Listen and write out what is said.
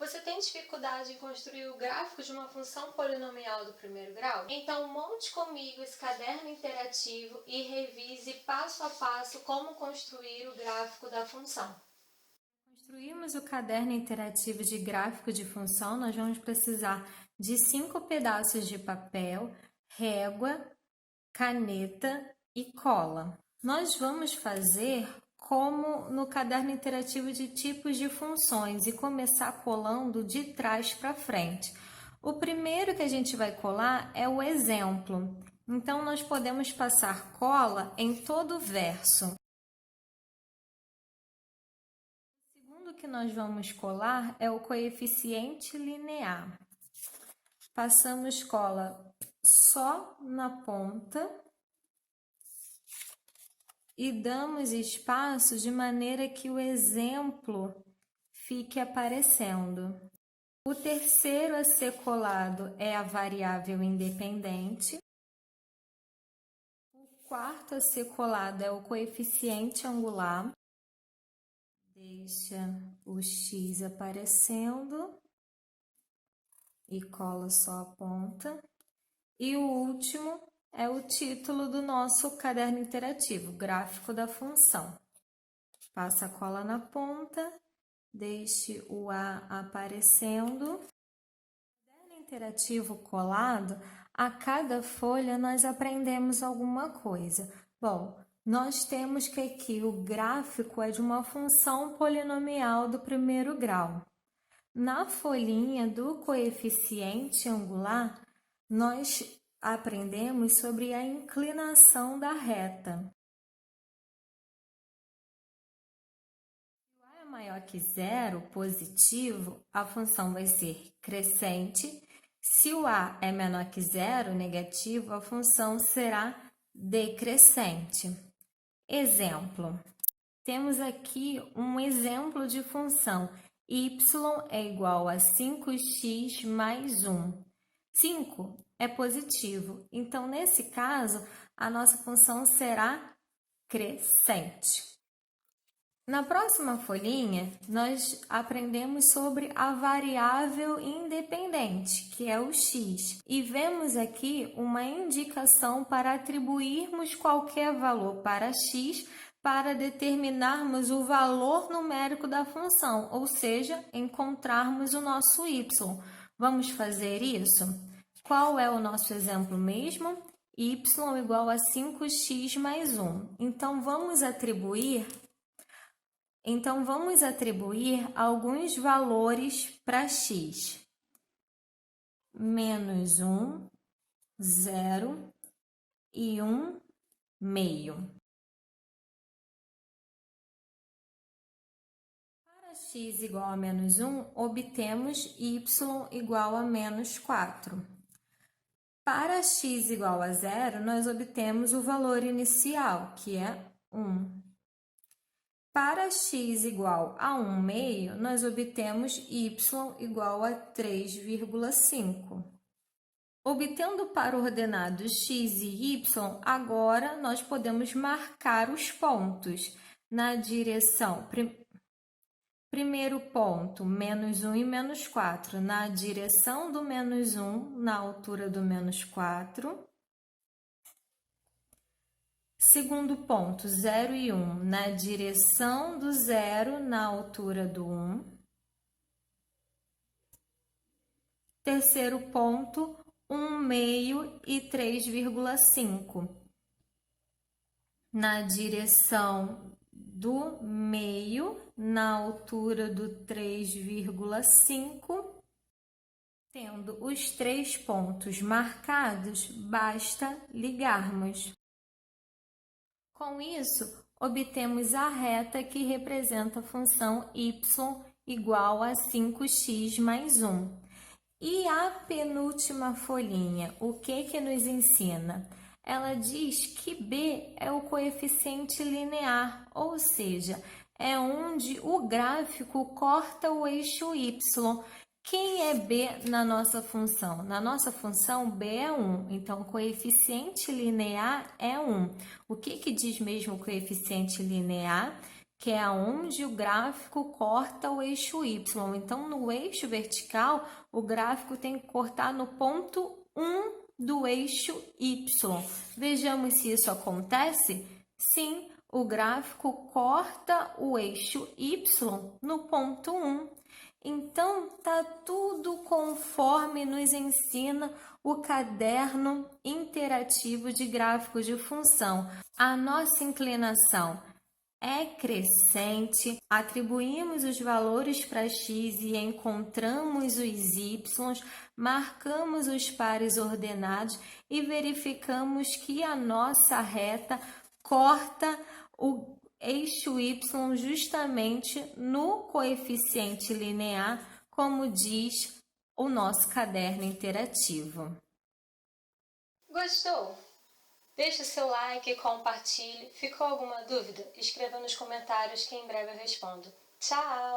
Você tem dificuldade em construir o gráfico de uma função polinomial do primeiro grau? Então monte comigo esse caderno interativo e revise passo a passo como construir o gráfico da função. Construirmos o caderno interativo de gráfico de função, nós vamos precisar de 5 pedaços de papel, régua, caneta e cola. Nós vamos fazer como no caderno interativo de tipos de funções e começar colando de trás para frente. O primeiro que a gente vai colar é o exemplo. Então, nós podemos passar cola em todo o verso. O segundo que nós vamos colar é o coeficiente linear. Passamos cola só na ponta e damos espaço de maneira que o exemplo fique aparecendo. O terceiro a ser colado é a variável independente. O quarto a ser colado é o coeficiente angular. Deixa o x aparecendo e cola só a ponta. E o último é o título do nosso caderno interativo, gráfico da função. Passa a cola na ponta, deixe o A aparecendo. No caderno interativo colado, a cada folha nós aprendemos alguma coisa. Bom, nós temos que aqui o gráfico é de uma função polinomial do primeiro grau. Na folhinha do coeficiente angular, nós aprendemos sobre a inclinação da reta. Se o A é maior que zero, positivo, a função vai ser crescente. Se o A é menor que zero, negativo, a função será decrescente. Exemplo. Temos aqui um exemplo de função. Y é igual a 5x mais 1. 5 é positivo, então, nesse caso, a nossa função será crescente. Na próxima folhinha, nós aprendemos sobre a variável independente, que é o x, e vemos aqui uma indicação para atribuirmos qualquer valor para x para determinarmos o valor numérico da função, ou seja, encontrarmos o nosso y. Vamos fazer isso? Qual é o nosso exemplo mesmo? Y igual a 5x mais 1. Então, vamos atribuir alguns valores para x. Menos 1, 0 e 1 meio. Para x igual a menos 1, obtemos y igual a menos 4. Para x igual a 0, nós obtemos o valor inicial, que é 1. Para x igual a 1 meio, nós obtemos y igual a 3,5. Obtendo para ordenados x e y, agora nós podemos marcar os pontos na direção. Primeiro ponto, menos 1 e menos 4, na direção do menos 1, na altura do menos 4. Segundo ponto, 0 e 1, na direção do 0, na altura do 1. Terceiro ponto, 1 meio e 3,5, na direção do meio, na altura do 3,5. Tendo os 3 pontos marcados, basta ligarmos. Com isso, obtemos a reta que representa a função y igual a 5x mais 1. E a penúltima folhinha, o que nos ensina? Ela diz que B é o coeficiente linear, ou seja, é onde o gráfico corta o eixo y. Quem é B na nossa função? Na nossa função, B é 1, então o coeficiente linear é 1. O que diz mesmo o coeficiente linear? que é onde o gráfico corta o eixo Y. Então, no eixo vertical, o gráfico tem que cortar no ponto 1 do eixo Y. Vejamos se isso acontece? Sim, o gráfico corta o eixo Y no ponto 1. Então, tá tudo conforme nos ensina o caderno interativo de gráficos de função. A nossa inclinação é crescente, atribuímos os valores para x e encontramos os y, marcamos os pares ordenados e verificamos que a nossa reta corta o eixo y justamente no coeficiente linear, como diz o nosso caderno interativo. Gostou? Deixe o seu like e compartilhe. Ficou alguma dúvida? Escreva nos comentários que em breve eu respondo. Tchau!